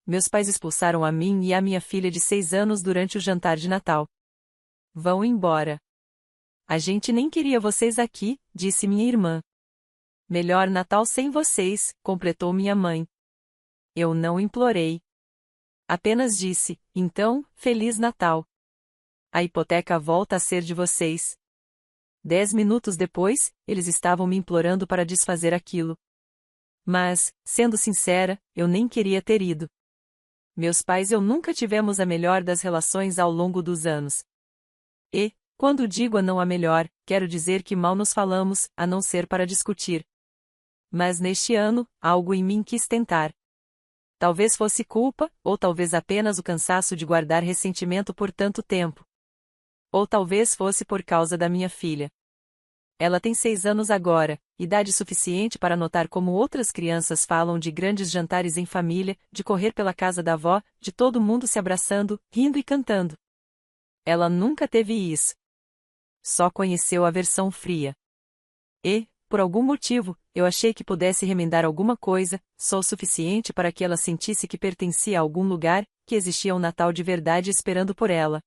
Meus pais expulsaram a mim e a minha filha de 6 anos durante o jantar de Natal. Vão embora. A gente nem queria vocês aqui, disse minha irmã. Melhor Natal sem vocês, completou minha mãe. Eu não implorei. Apenas disse, então, Feliz Natal. A hipoteca volta a ser de vocês. 10 minutos depois, eles estavam me implorando para desfazer aquilo. Mas, sendo sincera, eu nem queria ter ido. Meus pais e eu nunca tivemos a melhor das relações ao longo dos anos. E, quando digo a não a melhor, quero dizer que mal nos falamos, a não ser para discutir. Mas neste ano, algo em mim quis tentar. Talvez fosse culpa, ou talvez apenas o cansaço de guardar ressentimento por tanto tempo. Ou talvez fosse por causa da minha filha. Ela tem 6 anos agora, idade suficiente para notar como outras crianças falam de grandes jantares em família, de correr pela casa da avó, de todo mundo se abraçando, rindo e cantando. Ela nunca teve isso. Só conheceu a versão fria. E, por algum motivo, eu achei que pudesse remendar alguma coisa, só o suficiente para que ela sentisse que pertencia a algum lugar, que existia um Natal de verdade esperando por ela.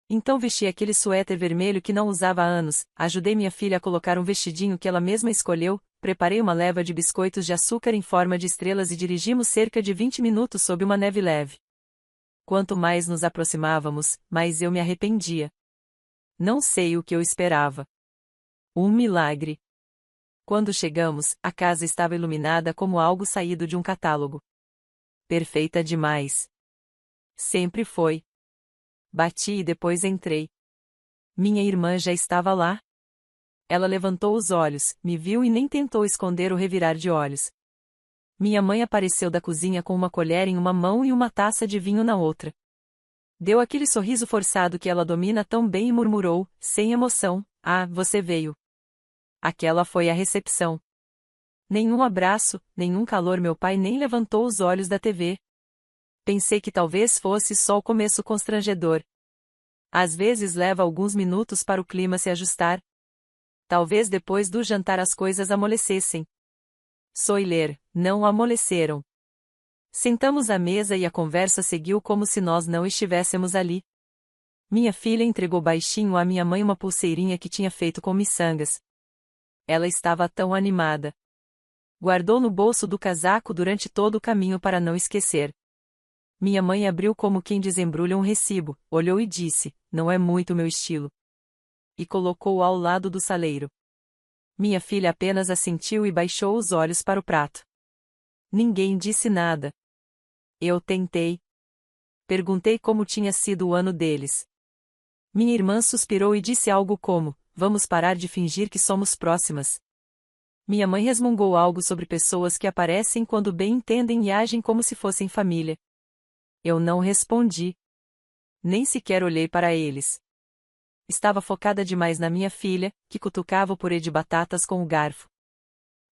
Então vesti aquele suéter vermelho que não usava há anos, ajudei minha filha a colocar um vestidinho que ela mesma escolheu, preparei uma leva de biscoitos de açúcar em forma de estrelas e dirigimos cerca de 20 minutos sob uma neve leve. Quanto mais nos aproximávamos, mais eu me arrependia. Não sei o que eu esperava. Um milagre. Quando chegamos, a casa estava iluminada como algo saído de um catálogo. Perfeita demais. Sempre foi. Bati e depois entrei. Minha irmã já estava lá. Ela levantou os olhos, me viu e nem tentou esconder o revirar de olhos. Minha mãe apareceu da cozinha com uma colher em uma mão e uma taça de vinho na outra. Deu aquele sorriso forçado que ela domina tão bem e murmurou, sem emoção, ah, você veio. Aquela foi a recepção. Nenhum abraço, nenhum calor, meu pai nem levantou os olhos da TV. Pensei que talvez fosse só o começo constrangedor. Às vezes leva alguns minutos para o clima se ajustar. Talvez depois do jantar as coisas amolecessem. Soiler, não amoleceram. Sentamos à mesa e a conversa seguiu como se nós não estivéssemos ali. Minha filha entregou baixinho à minha mãe uma pulseirinha que tinha feito com miçangas. Ela estava tão animada. Guardou no bolso do casaco durante todo o caminho para não esquecer. Minha mãe abriu como quem desembrulha um recibo, olhou e disse, não é muito meu estilo. E colocou ao lado do saleiro. Minha filha apenas assentiu e baixou os olhos para o prato. Ninguém disse nada. Eu tentei. Perguntei como tinha sido o ano deles. Minha irmã suspirou e disse algo como, vamos parar de fingir que somos próximas. Minha mãe resmungou algo sobre pessoas que aparecem quando bem entendem e agem como se fossem família. Eu não respondi. Nem sequer olhei para eles. Estava focada demais na minha filha, que cutucava o purê de batatas com o garfo.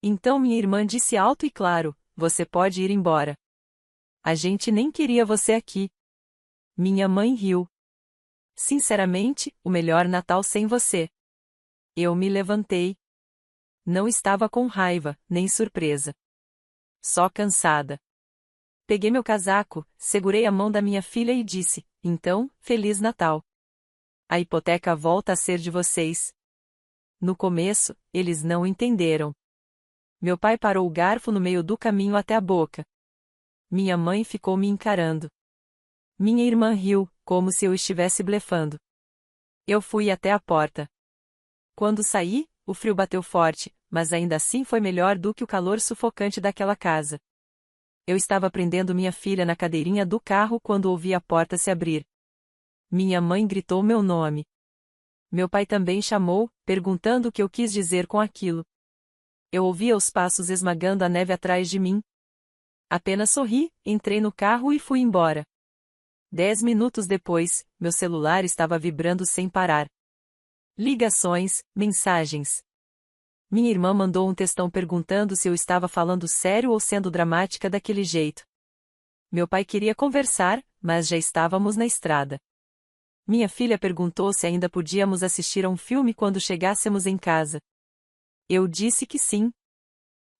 Então minha irmã disse alto e claro, você pode ir embora. A gente nem queria você aqui. Minha mãe riu. Sinceramente, o melhor Natal sem você. Eu me levantei. Não estava com raiva, nem surpresa. Só cansada. Peguei meu casaco, segurei a mão da minha filha e disse, então, Feliz Natal. A hipoteca volta a ser de vocês. No começo, eles não entenderam. Meu pai parou o garfo no meio do caminho até a boca. Minha mãe ficou me encarando. Minha irmã riu, como se eu estivesse blefando. Eu fui até a porta. Quando saí, o frio bateu forte, mas ainda assim foi melhor do que o calor sufocante daquela casa. Eu estava prendendo minha filha na cadeirinha do carro quando ouvi a porta se abrir. Minha mãe gritou meu nome. Meu pai também chamou, perguntando o que eu quis dizer com aquilo. Eu ouvia os passos esmagando a neve atrás de mim. Apenas sorri, entrei no carro e fui embora. 10 minutos depois, meu celular estava vibrando sem parar. Ligações, mensagens. Minha irmã mandou um textão perguntando se eu estava falando sério ou sendo dramática daquele jeito. Meu pai queria conversar, mas já estávamos na estrada. Minha filha perguntou se ainda podíamos assistir a um filme quando chegássemos em casa. Eu disse que sim.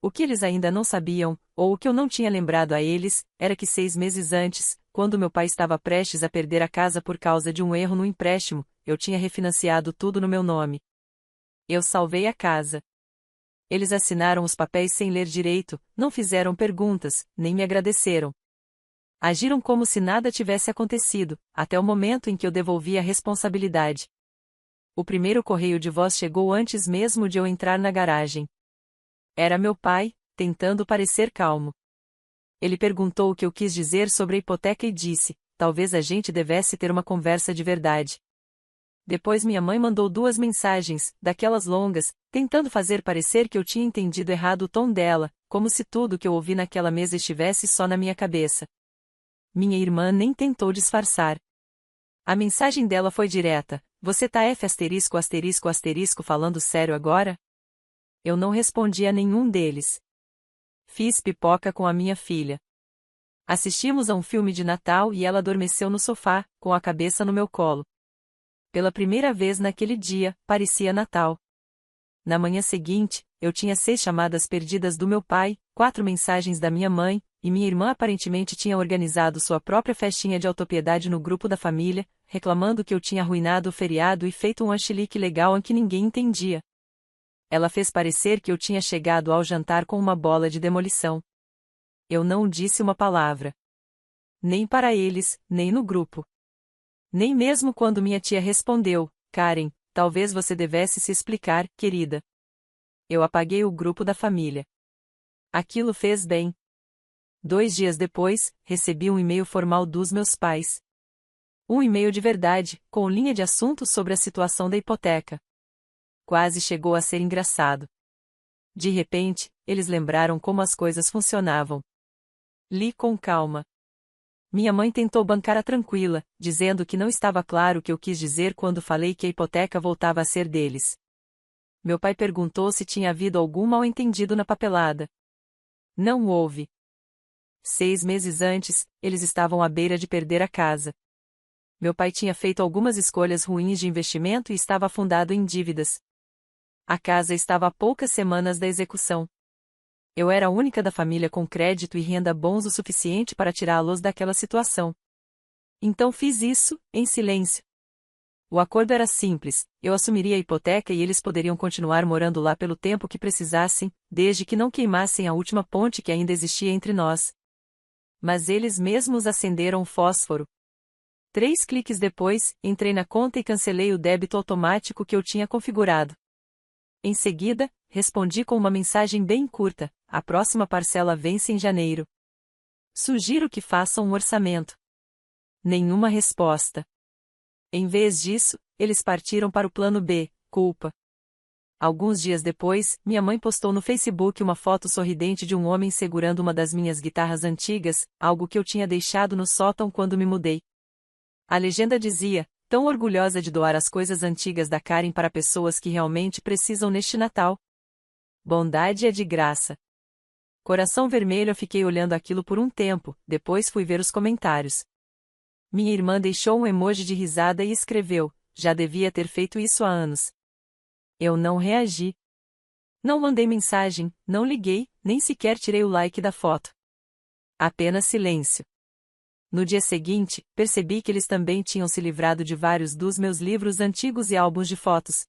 O que eles ainda não sabiam, ou o que eu não tinha lembrado a eles, era que 6 meses antes, quando meu pai estava prestes a perder a casa por causa de um erro no empréstimo, eu tinha refinanciado tudo no meu nome. Eu salvei a casa. Eles assinaram os papéis sem ler direito, não fizeram perguntas, nem me agradeceram. Agiram como se nada tivesse acontecido, até o momento em que eu devolvi a responsabilidade. O primeiro correio de voz chegou antes mesmo de eu entrar na garagem. Era meu pai, tentando parecer calmo. Ele perguntou o que eu quis dizer sobre a hipoteca e disse: talvez a gente devesse ter uma conversa de verdade. Depois minha mãe mandou 2 mensagens, daquelas longas, tentando fazer parecer que eu tinha entendido errado o tom dela, como se tudo que eu ouvi naquela mesa estivesse só na minha cabeça. Minha irmã nem tentou disfarçar. A mensagem dela foi direta: você tá falando sério agora? Eu não respondi a nenhum deles. Fiz pipoca com a minha filha. Assistimos a um filme de Natal e ela adormeceu no sofá, com a cabeça no meu colo. Pela primeira vez naquele dia, parecia Natal. Na manhã seguinte, eu tinha 6 chamadas perdidas do meu pai, 4 mensagens da minha mãe, e minha irmã aparentemente tinha organizado sua própria festinha de autopiedade no grupo da família, reclamando que eu tinha arruinado o feriado e feito um chilique legal em que ninguém entendia. Ela fez parecer que eu tinha chegado ao jantar com uma bola de demolição. Eu não disse uma palavra. Nem para eles, nem no grupo. Nem mesmo quando minha tia respondeu: Karen, talvez você devesse se explicar, querida. Eu apaguei o grupo da família. Aquilo fez bem. 2 dias depois, recebi um e-mail formal dos meus pais. Um e-mail de verdade, com linha de assunto sobre a situação da hipoteca. Quase chegou a ser engraçado. De repente, eles lembraram como as coisas funcionavam. Li com calma. Minha mãe tentou bancar a tranquila, dizendo que não estava claro o que eu quis dizer quando falei que a hipoteca voltava a ser deles. Meu pai perguntou se tinha havido algum mal-entendido na papelada. Não houve. 6 meses antes, eles estavam à beira de perder a casa. Meu pai tinha feito algumas escolhas ruins de investimento e estava afundado em dívidas. A casa estava a poucas semanas da execução. Eu era a única da família com crédito e renda bons o suficiente para tirá-los daquela situação. Então fiz isso, em silêncio. O acordo era simples: eu assumiria a hipoteca e eles poderiam continuar morando lá pelo tempo que precisassem, desde que não queimassem a última ponte que ainda existia entre nós. Mas eles mesmos acenderam o fósforo. 3 cliques depois, entrei na conta e cancelei o débito automático que eu tinha configurado. Em seguida, respondi com uma mensagem bem curta: a próxima parcela vence em janeiro. Sugiro que façam um orçamento. Nenhuma resposta. Em vez disso, eles partiram para o plano B, culpa. Alguns dias depois, minha mãe postou no Facebook uma foto sorridente de um homem segurando uma das minhas guitarras antigas, algo que eu tinha deixado no sótão quando me mudei. A legenda dizia: tão orgulhosa de doar as coisas antigas da Karen para pessoas que realmente precisam neste Natal. Bondade é de graça. Coração vermelho, eu fiquei olhando aquilo por um tempo, depois fui ver os comentários. Minha irmã deixou um emoji de risada e escreveu: já devia ter feito isso há anos. Eu não reagi. Não mandei mensagem, não liguei, nem sequer tirei o like da foto. Apenas silêncio. No dia seguinte, percebi que eles também tinham se livrado de vários dos meus livros antigos e álbuns de fotos.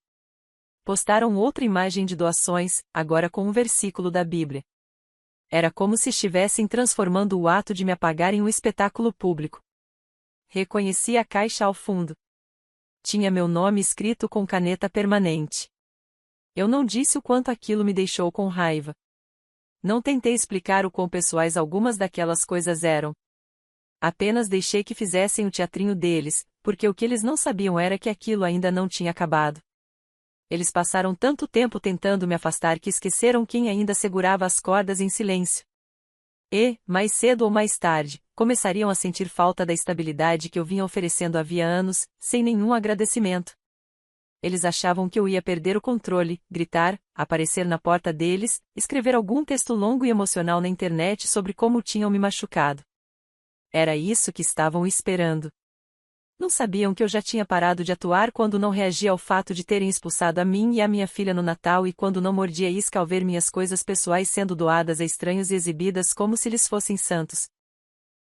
Postaram outra imagem de doações, agora com um versículo da Bíblia. Era como se estivessem transformando o ato de me apagar em um espetáculo público. Reconheci a caixa ao fundo. Tinha meu nome escrito com caneta permanente. Eu não disse o quanto aquilo me deixou com raiva. Não tentei explicar o quão pessoais algumas daquelas coisas eram. Apenas deixei que fizessem o teatrinho deles, porque o que eles não sabiam era que aquilo ainda não tinha acabado. Eles passaram tanto tempo tentando me afastar que esqueceram quem ainda segurava as cordas em silêncio. E, mais cedo ou mais tarde, começariam a sentir falta da estabilidade que eu vinha oferecendo havia anos, sem nenhum agradecimento. Eles achavam que eu ia perder o controle, gritar, aparecer na porta deles, escrever algum texto longo e emocional na internet sobre como tinham me machucado. Era isso que estavam esperando. Não sabiam que eu já tinha parado de atuar quando não reagia ao fato de terem expulsado a mim e a minha filha no Natal e quando não mordia isca ao ver minhas coisas pessoais sendo doadas a estranhos e exibidas como se eles fossem santos.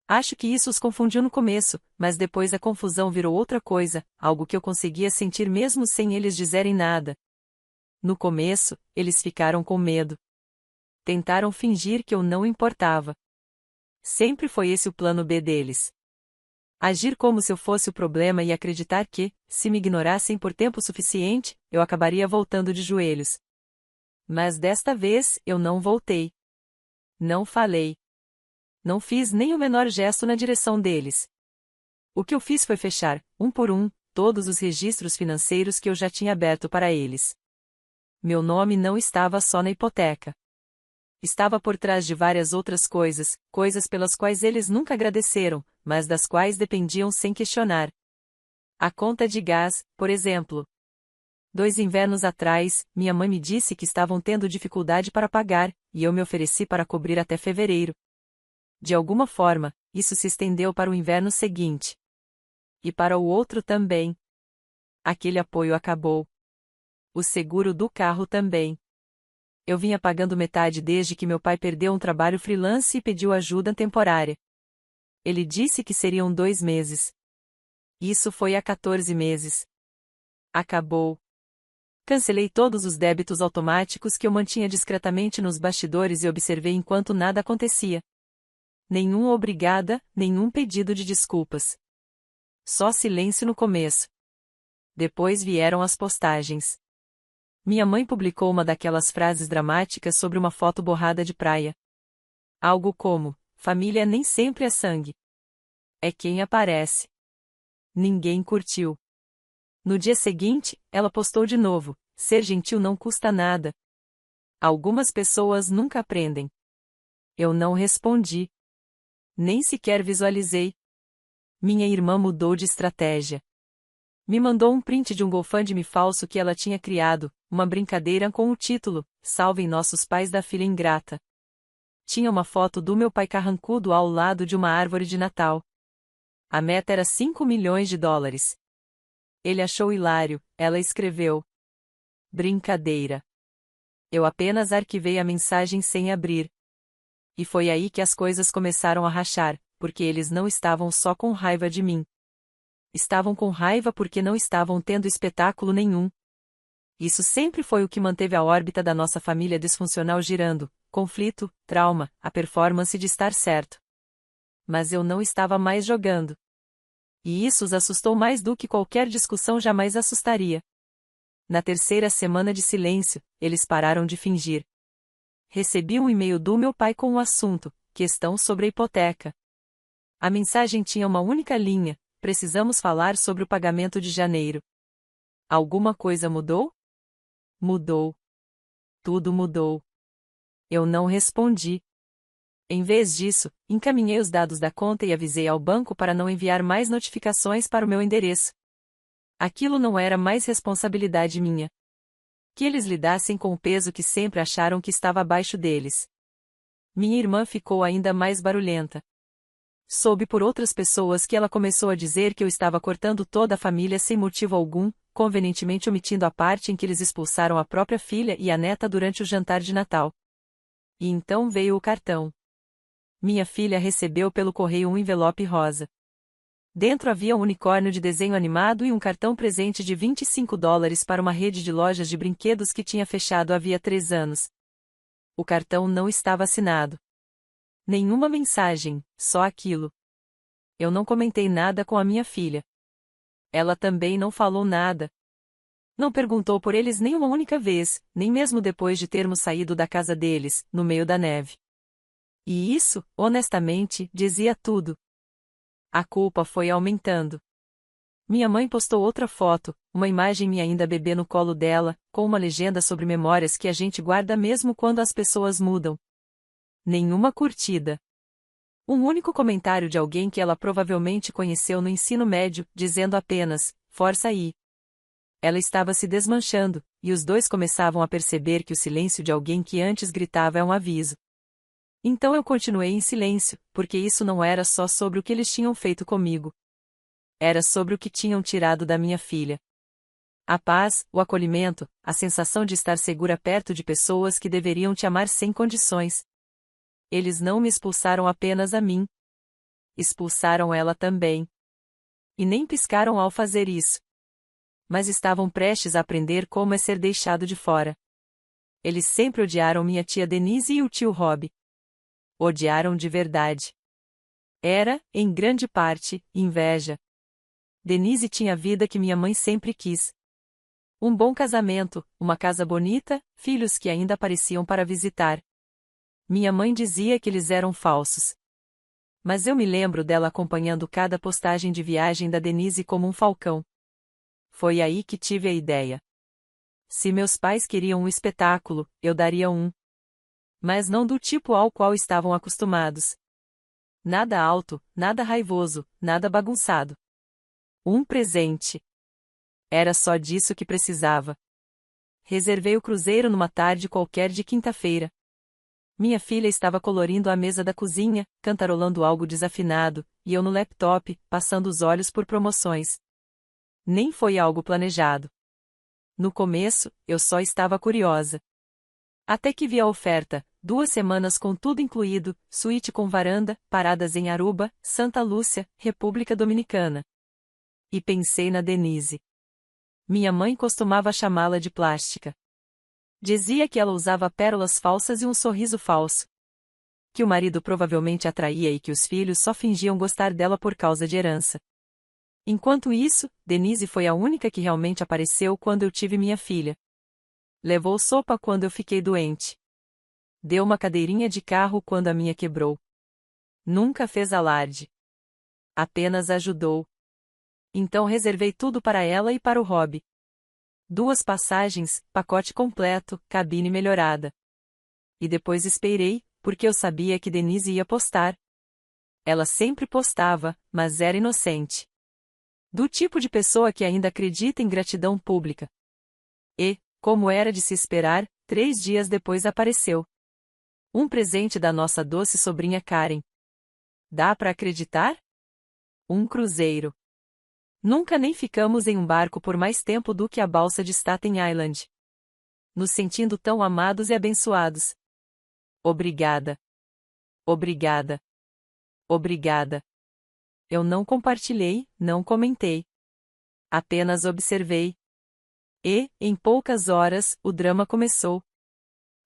Acho que isso os confundiu no começo, mas depois a confusão virou outra coisa, algo que eu conseguia sentir mesmo sem eles dizerem nada. No começo, eles ficaram com medo. Tentaram fingir que eu não importava. Sempre foi esse o plano B deles. Agir como se eu fosse o problema e acreditar que, se me ignorassem por tempo suficiente, eu acabaria voltando de joelhos. Mas desta vez, eu não voltei. Não falei. Não fiz nem o menor gesto na direção deles. O que eu fiz foi fechar, um por um, todos os registros financeiros que eu já tinha aberto para eles. Meu nome não estava só na hipoteca. Estava por trás de várias outras coisas, coisas pelas quais eles nunca agradeceram, mas das quais dependiam sem questionar. A conta de gás, por exemplo. 2 invernos atrás, minha mãe me disse que estavam tendo dificuldade para pagar, e eu me ofereci para cobrir até fevereiro. De alguma forma, isso se estendeu para o inverno seguinte. E para o outro também. Aquele apoio acabou. O seguro do carro também. Eu vinha pagando metade desde que meu pai perdeu um trabalho freelance e pediu ajuda temporária. Ele disse que seriam 2 meses. Isso foi há 14 meses. Acabou. Cancelei todos os débitos automáticos que eu mantinha discretamente nos bastidores e observei enquanto nada acontecia. Nenhum obrigada, nenhum pedido de desculpas. Só silêncio no começo. Depois vieram as postagens. Minha mãe publicou uma daquelas frases dramáticas sobre uma foto borrada de praia. Algo como: família nem sempre é sangue. É quem aparece. Ninguém curtiu. No dia seguinte, ela postou de novo: ser gentil não custa nada. Algumas pessoas nunca aprendem. Eu não respondi. Nem sequer visualizei. Minha irmã mudou de estratégia. Me mandou um print de um GoFundMe falso que ela tinha criado, uma brincadeira com o título: Salvem nossos pais da filha ingrata. Tinha uma foto do meu pai carrancudo ao lado de uma árvore de Natal. A meta era 5 milhões de dólares. Ele achou hilário, ela escreveu. Brincadeira. Eu apenas arquivei a mensagem sem abrir. E foi aí que as coisas começaram a rachar, porque eles não estavam só com raiva de mim. Estavam com raiva porque não estavam tendo espetáculo nenhum. Isso sempre foi o que manteve a órbita da nossa família disfuncional girando: conflito, trauma, a performance de estar certo. Mas eu não estava mais jogando. E isso os assustou mais do que qualquer discussão jamais assustaria. Na terceira semana de silêncio, eles pararam de fingir. Recebi um e-mail do meu pai com o assunto: questão sobre a hipoteca. A mensagem tinha uma única linha: precisamos falar sobre o pagamento de janeiro. Alguma coisa mudou? Mudou. Tudo mudou. Eu não respondi. Em vez disso, encaminhei os dados da conta e avisei ao banco para não enviar mais notificações para o meu endereço. Aquilo não era mais responsabilidade minha. Que eles lidassem com o peso que sempre acharam que estava abaixo deles. Minha irmã ficou ainda mais barulhenta. Soube por outras pessoas que ela começou a dizer que eu estava cortando toda a família sem motivo algum, convenientemente omitindo a parte em que eles expulsaram a própria filha e a neta durante o jantar de Natal. E então veio o cartão. Minha filha recebeu pelo correio um envelope rosa. Dentro havia um unicórnio de desenho animado e um cartão presente de 25 dólares para uma rede de lojas de brinquedos que tinha fechado havia 3 anos. O cartão não estava assinado. Nenhuma mensagem, só aquilo. Eu não comentei nada com a minha filha. Ela também não falou nada. Não perguntou por eles nem uma única vez, nem mesmo depois de termos saído da casa deles, no meio da neve. E isso, honestamente, dizia tudo. A culpa foi aumentando. Minha mãe postou outra foto, uma imagem minha ainda bebê no colo dela, com uma legenda sobre memórias que a gente guarda mesmo quando as pessoas mudam. Nenhuma curtida. Um único comentário de alguém que ela provavelmente conheceu no ensino médio, dizendo apenas: força aí. Ela estava se desmanchando, e os dois começavam a perceber que o silêncio de alguém que antes gritava é um aviso. Então eu continuei em silêncio, porque isso não era só sobre o que eles tinham feito comigo. Era sobre o que tinham tirado da minha filha. A paz, o acolhimento, a sensação de estar segura perto de pessoas que deveriam te amar sem condições. Eles não me expulsaram apenas a mim. Expulsaram ela também. E nem piscaram ao fazer isso. Mas estavam prestes a aprender como é ser deixado de fora. Eles sempre odiaram minha tia Denise e o tio Rob. Odiaram de verdade. Era, em grande parte, inveja. Denise tinha a vida que minha mãe sempre quis. Um bom casamento, uma casa bonita, filhos que ainda apareciam para visitar. Minha mãe dizia que eles eram falsos. Mas eu me lembro dela acompanhando cada postagem de viagem da Denise como um falcão. Foi aí que tive a ideia. Se meus pais queriam um espetáculo, eu daria um. Mas não do tipo ao qual estavam acostumados. Nada alto, nada raivoso, nada bagunçado. Um presente. Era só disso que precisava. Reservei o cruzeiro numa tarde qualquer de quinta-feira. Minha filha estava colorindo a mesa da cozinha, cantarolando algo desafinado, e eu no laptop, passando os olhos por promoções. Nem foi algo planejado. No começo, eu só estava curiosa. Até que vi a oferta, 2 semanas com tudo incluído, suíte com varanda, paradas em Aruba, Santa Lúcia, República Dominicana. E pensei na Denise. Minha mãe costumava chamá-la de plástica. Dizia que ela usava pérolas falsas e um sorriso falso. Que o marido provavelmente atraía e que os filhos só fingiam gostar dela por causa de herança. Enquanto isso, Denise foi a única que realmente apareceu quando eu tive minha filha. Levou sopa quando eu fiquei doente. Deu uma cadeirinha de carro quando a minha quebrou. Nunca fez alarde. Apenas ajudou. Então reservei tudo para ela e para o Rob. 2 passagens, pacote completo, cabine melhorada. E depois esperei, porque eu sabia que Denise ia postar. Ela sempre postava, mas era inocente. Do tipo de pessoa que ainda acredita em gratidão pública. E, como era de se esperar, 3 dias depois apareceu. Um presente da nossa doce sobrinha Karen. Dá para acreditar? Um cruzeiro. Nunca nem ficamos em um barco por mais tempo do que a balsa de Staten Island. Nos sentindo tão amados e abençoados. Obrigada. Obrigada. Obrigada. Eu não compartilhei, não comentei. Apenas observei. E, em poucas horas, o drama começou.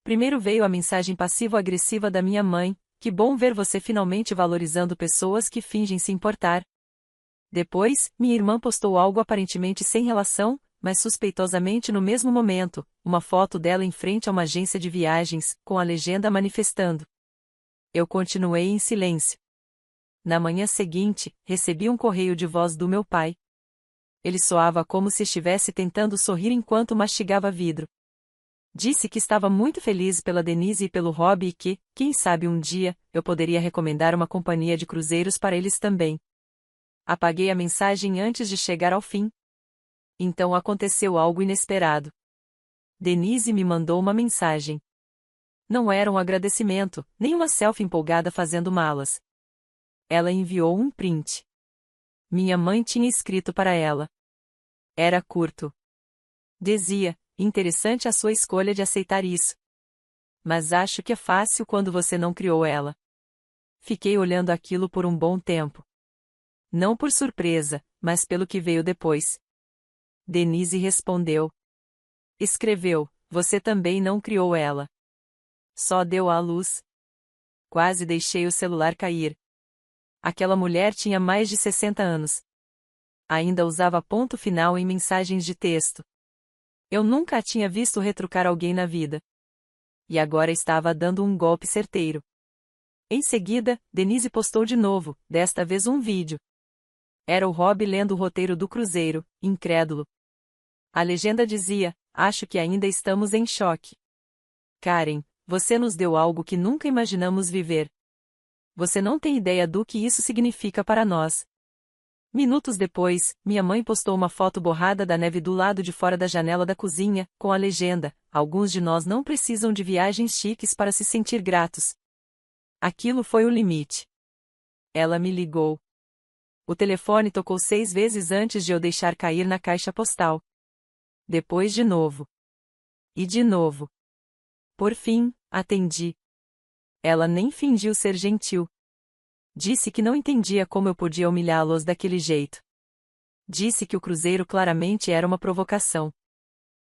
Primeiro veio a mensagem passivo-agressiva da minha mãe: que bom ver você finalmente valorizando pessoas que fingem se importar. Depois, minha irmã postou algo aparentemente sem relação, mas suspeitosamente no mesmo momento, uma foto dela em frente a uma agência de viagens, com a legenda manifestando. Eu continuei em silêncio. Na manhã seguinte, recebi um correio de voz do meu pai. Ele soava como se estivesse tentando sorrir enquanto mastigava vidro. Disse que estava muito feliz pela Denise e pelo Rob e que, quem sabe um dia, eu poderia recomendar uma companhia de cruzeiros para eles também. Apaguei a mensagem antes de chegar ao fim. Então aconteceu algo inesperado. Denise me mandou uma mensagem. Não era um agradecimento, nem uma selfie empolgada fazendo malas. Ela enviou um print. Minha mãe tinha escrito para ela. Era curto. Dizia: interessante a sua escolha de aceitar isso. Mas acho que é fácil quando você não criou ela. Fiquei olhando aquilo por um bom tempo. Não por surpresa, mas pelo que veio depois. Denise respondeu. Escreveu: você também não criou ela. Só deu à luz. Quase deixei o celular cair. Aquela mulher tinha mais de 60 anos. Ainda usava ponto final em mensagens de texto. Eu nunca a tinha visto retrucar alguém na vida. E agora estava dando um golpe certeiro. Em seguida, Denise postou de novo, desta vez um vídeo. Era o Rob lendo o roteiro do cruzeiro, incrédulo. A legenda dizia: acho que ainda estamos em choque. Karen, você nos deu algo que nunca imaginamos viver. Você não tem ideia do que isso significa para nós. Minutos depois, minha mãe postou uma foto borrada da neve do lado de fora da janela da cozinha, com a legenda: alguns de nós não precisam de viagens chiques para se sentir gratos. Aquilo foi o limite. Ela me ligou. O telefone tocou 6 vezes antes de eu deixar cair na caixa postal. Depois de novo. E de novo. Por fim, atendi. Ela nem fingiu ser gentil. Disse que não entendia como eu podia humilhá-los daquele jeito. Disse que o cruzeiro claramente era uma provocação.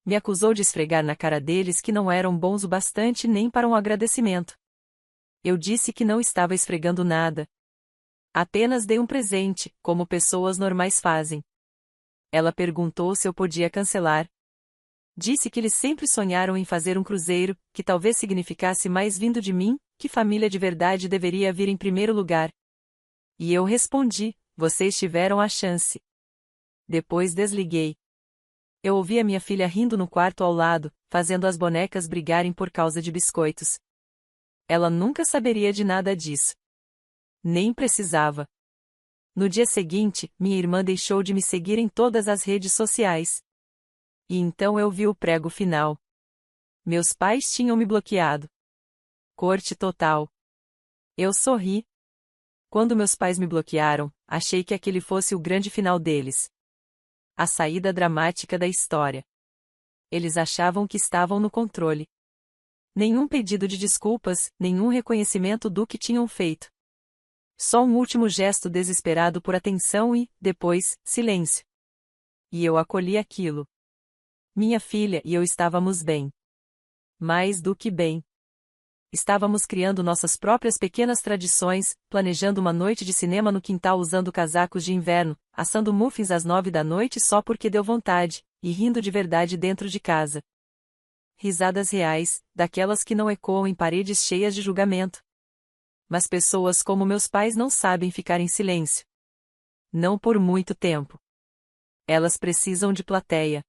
Me acusou de esfregar na cara deles que não eram bons o bastante nem para um agradecimento. Eu disse que não estava esfregando nada. Apenas dei um presente, como pessoas normais fazem. Ela perguntou se eu podia cancelar. Disse que eles sempre sonharam em fazer um cruzeiro, que talvez significasse mais vindo de mim, que família de verdade deveria vir em primeiro lugar. E eu respondi: vocês tiveram a chance. Depois desliguei. Eu ouvi a minha filha rindo no quarto ao lado, fazendo as bonecas brigarem por causa de biscoitos. Ela nunca saberia de nada disso. Nem precisava. No dia seguinte, minha irmã deixou de me seguir em todas as redes sociais. E então eu vi o prego final. Meus pais tinham me bloqueado. Corte total. Eu sorri. Quando meus pais me bloquearam, achei que aquele fosse o grande final deles. A saída dramática da história. Eles achavam que estavam no controle. Nenhum pedido de desculpas, nenhum reconhecimento do que tinham feito. Só um último gesto desesperado por atenção e, depois, silêncio. E eu acolhi aquilo. Minha filha e eu estávamos bem. Mais do que bem. Estávamos criando nossas próprias pequenas tradições, planejando uma noite de cinema no quintal usando casacos de inverno, assando muffins às 9 da noite só porque deu vontade, e rindo de verdade dentro de casa. Risadas reais, daquelas que não ecoam em paredes cheias de julgamento. Mas pessoas como meus pais não sabem ficar em silêncio. Não por muito tempo. Elas precisam de plateia.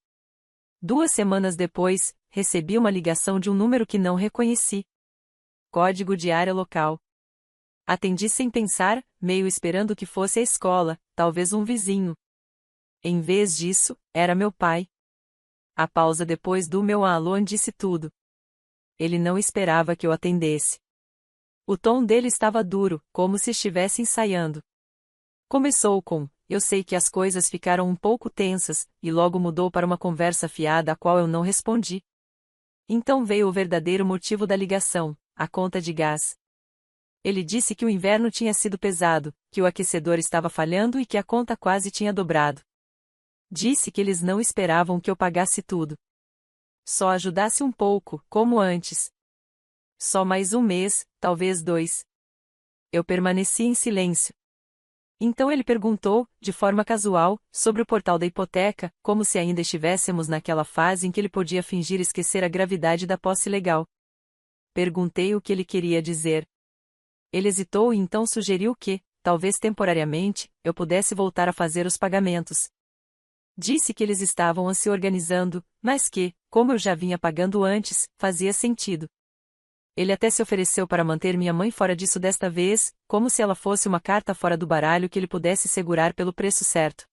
2 semanas depois, recebi uma ligação de um número que não reconheci. Código de área local. Atendi sem pensar, meio esperando que fosse a escola, talvez um vizinho. Em vez disso, era meu pai. A pausa depois do meu alô disse tudo. Ele não esperava que eu atendesse. O tom dele estava duro, como se estivesse ensaiando. Começou com: eu sei que as coisas ficaram um pouco tensas, e logo mudou para uma conversa fiada a qual eu não respondi. Então veio o verdadeiro motivo da ligação: a conta de gás. Ele disse que o inverno tinha sido pesado, que o aquecedor estava falhando e que a conta quase tinha dobrado. Disse que eles não esperavam que eu pagasse tudo. Só ajudasse um pouco, como antes. Só mais um mês, talvez 2. Eu permaneci em silêncio. Então ele perguntou, de forma casual, sobre o portal da hipoteca, como se ainda estivéssemos naquela fase em que ele podia fingir esquecer a gravidade da posse legal. Perguntei o que ele queria dizer. Ele hesitou e então sugeriu que, talvez temporariamente, eu pudesse voltar a fazer os pagamentos. Disse que eles estavam se organizando, mas que, como eu já vinha pagando antes, fazia sentido. Ele até se ofereceu para manter minha mãe fora disso desta vez, como se ela fosse uma carta fora do baralho que ele pudesse segurar pelo preço certo.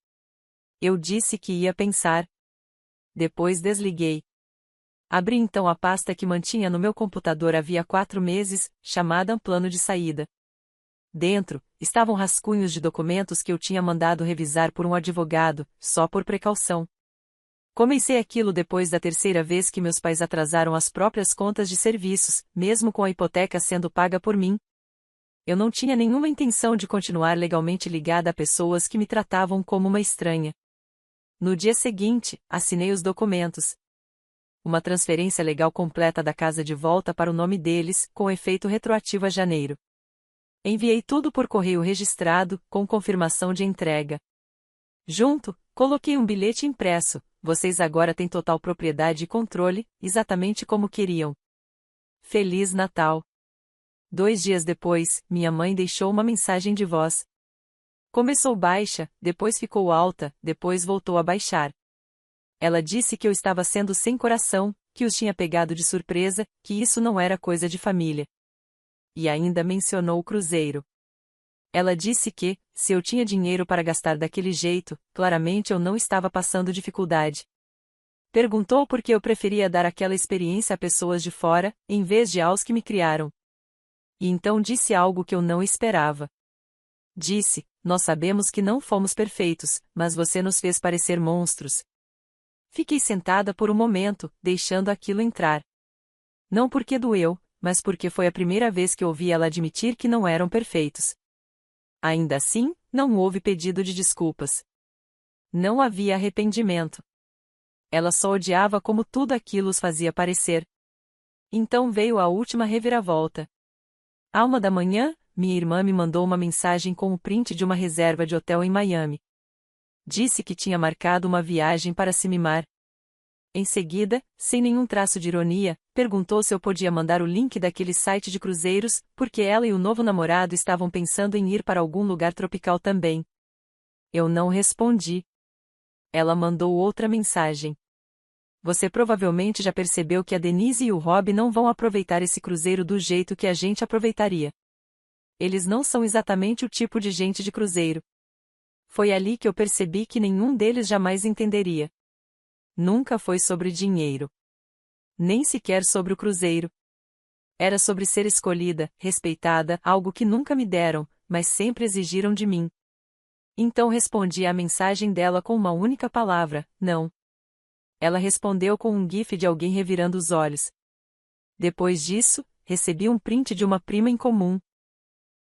Eu disse que ia pensar. Depois desliguei. Abri então a pasta que mantinha no meu computador havia 4 meses, chamada Plano de Saída. Dentro, estavam rascunhos de documentos que eu tinha mandado revisar por um advogado, só por precaução. Comecei aquilo depois da 3ª vez que meus pais atrasaram as próprias contas de serviços, mesmo com a hipoteca sendo paga por mim. Eu não tinha nenhuma intenção de continuar legalmente ligada a pessoas que me tratavam como uma estranha. No dia seguinte, assinei os documentos. Uma transferência legal completa da casa de volta para o nome deles, com efeito retroativo a janeiro. Enviei tudo por correio registrado, com confirmação de entrega. Junto, coloquei um bilhete impresso: vocês agora têm total propriedade e controle, exatamente como queriam. Feliz Natal! 2 dias depois, minha mãe deixou uma mensagem de voz. Começou baixa, depois ficou alta, depois voltou a baixar. Ela disse que eu estava sendo sem coração, que os tinha pegado de surpresa, que isso não era coisa de família. E ainda mencionou o cruzeiro. Ela disse que, se eu tinha dinheiro para gastar daquele jeito, claramente eu não estava passando dificuldade. Perguntou por que eu preferia dar aquela experiência a pessoas de fora, em vez de aos que me criaram. E então disse algo que eu não esperava. Disse: nós sabemos que não fomos perfeitos, mas você nos fez parecer monstros. Fiquei sentada por um momento, deixando aquilo entrar. Não porque doeu, mas porque foi a primeira vez que ouvi ela admitir que não eram perfeitos. Ainda assim, não houve pedido de desculpas. Não havia arrependimento. Ela só odiava como tudo aquilo os fazia parecer. Então veio a última reviravolta. À 1 da manhã, minha irmã me mandou uma mensagem com o print de uma reserva de hotel em Miami. Disse que tinha marcado uma viagem para se mimar. Em seguida, sem nenhum traço de ironia, perguntou se eu podia mandar o link daquele site de cruzeiros, porque ela e o novo namorado estavam pensando em ir para algum lugar tropical também. Eu não respondi. Ela mandou outra mensagem. Você provavelmente já percebeu que a Denise e o Rob não vão aproveitar esse cruzeiro do jeito que a gente aproveitaria. Eles não são exatamente o tipo de gente de cruzeiro. Foi ali que eu percebi que nenhum deles jamais entenderia. Nunca foi sobre dinheiro. Nem sequer sobre o cruzeiro. Era sobre ser escolhida, respeitada, algo que nunca me deram, mas sempre exigiram de mim. Então respondi à mensagem dela com uma única palavra: não. Ela respondeu com um gif de alguém revirando os olhos. Depois disso, recebi um print de uma prima em comum.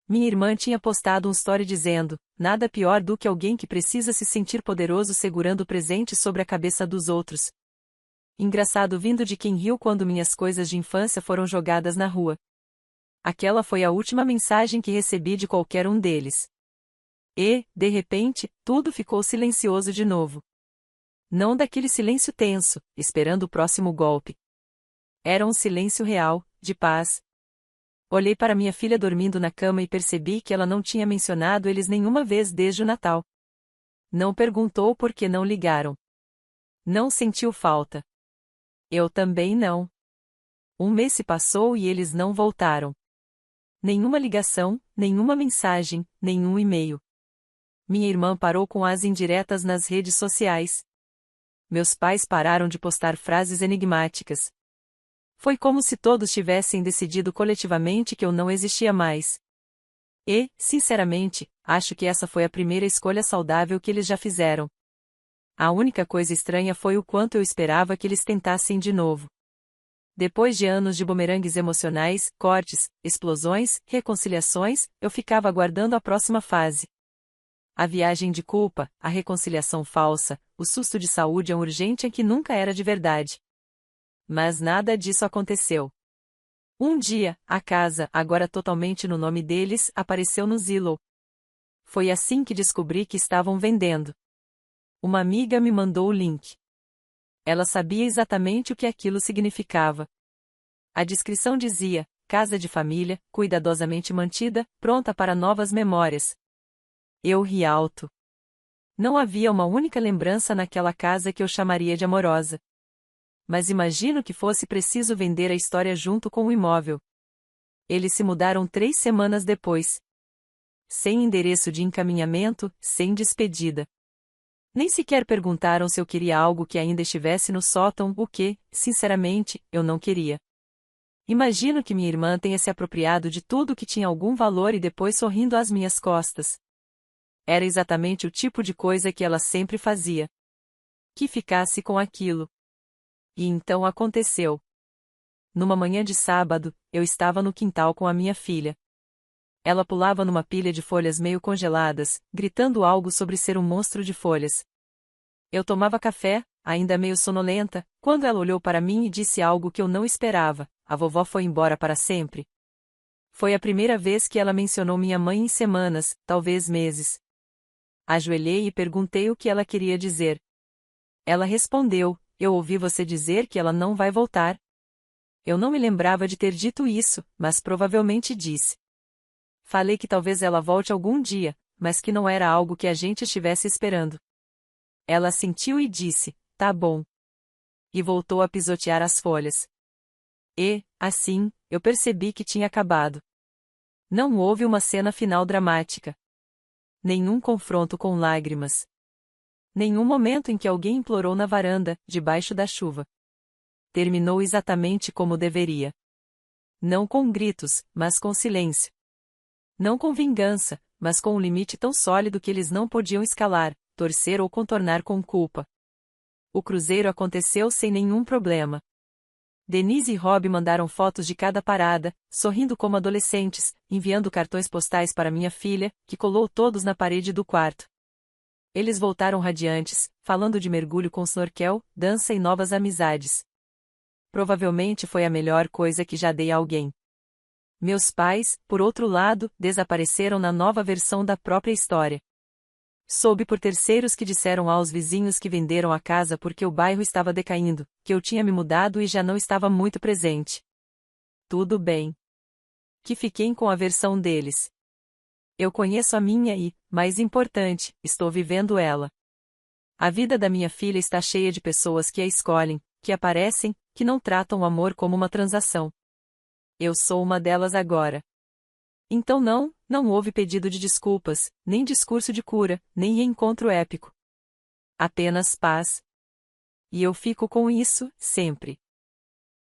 Minha irmã tinha postado um story dizendo: nada pior do que alguém que precisa se sentir poderoso segurando o presente sobre a cabeça dos outros. Engraçado vindo de quem riu quando minhas coisas de infância foram jogadas na rua. Aquela foi a última mensagem que recebi de qualquer um deles. E, de repente, tudo ficou silencioso de novo. Não daquele silêncio tenso, esperando o próximo golpe. Era um silêncio real, de paz. Olhei para minha filha dormindo na cama e percebi que ela não tinha mencionado eles nenhuma vez desde o Natal. Não perguntou por que não ligaram. Não sentiu falta. Eu também não. Um mês se passou e eles não voltaram. Nenhuma ligação, nenhuma mensagem, nenhum e-mail. Minha irmã parou com as indiretas nas redes sociais. Meus pais pararam de postar frases enigmáticas. Foi como se todos tivessem decidido coletivamente que eu não existia mais. E, sinceramente, acho que essa foi a primeira escolha saudável que eles já fizeram. A única coisa estranha foi o quanto eu esperava que eles tentassem de novo. Depois de anos de bumerangues emocionais, cortes, explosões, reconciliações, eu ficava aguardando a próxima fase. A viagem de culpa, a reconciliação falsa, o susto de saúde urgente em que nunca era de verdade. Mas nada disso aconteceu. Um dia, a casa, agora totalmente no nome deles, apareceu no Zillow. Foi assim que descobri que estavam vendendo. Uma amiga me mandou o link. Ela sabia exatamente o que aquilo significava. A descrição dizia: casa de família, cuidadosamente mantida, pronta para novas memórias. Eu ri alto. Não havia uma única lembrança naquela casa que eu chamaria de amorosa. Mas imagino que fosse preciso vender a história junto com o imóvel. Eles se mudaram 3 semanas depois. Sem endereço de encaminhamento, sem despedida. Nem sequer perguntaram se eu queria algo que ainda estivesse no sótão, o que, sinceramente, eu não queria. Imagino que minha irmã tenha se apropriado de tudo que tinha algum valor e depois sorrindo às minhas costas. Era exatamente o tipo de coisa que ela sempre fazia. Que ficasse com aquilo. E então aconteceu. Numa manhã de sábado, eu estava no quintal com a minha filha. Ela pulava numa pilha de folhas meio congeladas, gritando algo sobre ser um monstro de folhas. Eu tomava café, ainda meio sonolenta, quando ela olhou para mim e disse algo que eu não esperava: a vovó foi embora para sempre. Foi a primeira vez que ela mencionou minha mãe em semanas, talvez meses. Ajoelhei e perguntei o que ela queria dizer. Ela respondeu: eu ouvi você dizer que ela não vai voltar. Eu não me lembrava de ter dito isso, mas provavelmente disse. Falei que talvez ela volte algum dia, mas que não era algo que a gente estivesse esperando. Ela assentiu e disse: tá bom. E voltou a pisotear as folhas. E, assim, eu percebi que tinha acabado. Não houve uma cena final dramática. Nenhum confronto com lágrimas. Nenhum momento em que alguém implorou na varanda, debaixo da chuva. Terminou exatamente como deveria. Não com gritos, mas com silêncio. Não com vingança, mas com um limite tão sólido que eles não podiam escalar, torcer ou contornar com culpa. O cruzeiro aconteceu sem nenhum problema. Denise e Rob mandaram fotos de cada parada, sorrindo como adolescentes, enviando cartões postais para minha filha, que colou todos na parede do quarto. Eles voltaram radiantes, falando de mergulho com snorkel, dança e novas amizades. Provavelmente foi a melhor coisa que já dei a alguém. Meus pais, por outro lado, desapareceram na nova versão da própria história. Soube por terceiros que disseram aos vizinhos que venderam a casa porque o bairro estava decaindo, que eu tinha me mudado e já não estava muito presente. Tudo bem. Que fiquem com a versão deles. Eu conheço a minha e, mais importante, estou vivendo ela. A vida da minha filha está cheia de pessoas que a escolhem, que aparecem, que não tratam o amor como uma transação. Eu sou uma delas agora. Então não houve pedido de desculpas, nem discurso de cura, nem reencontro épico. Apenas paz. E eu fico com isso, sempre.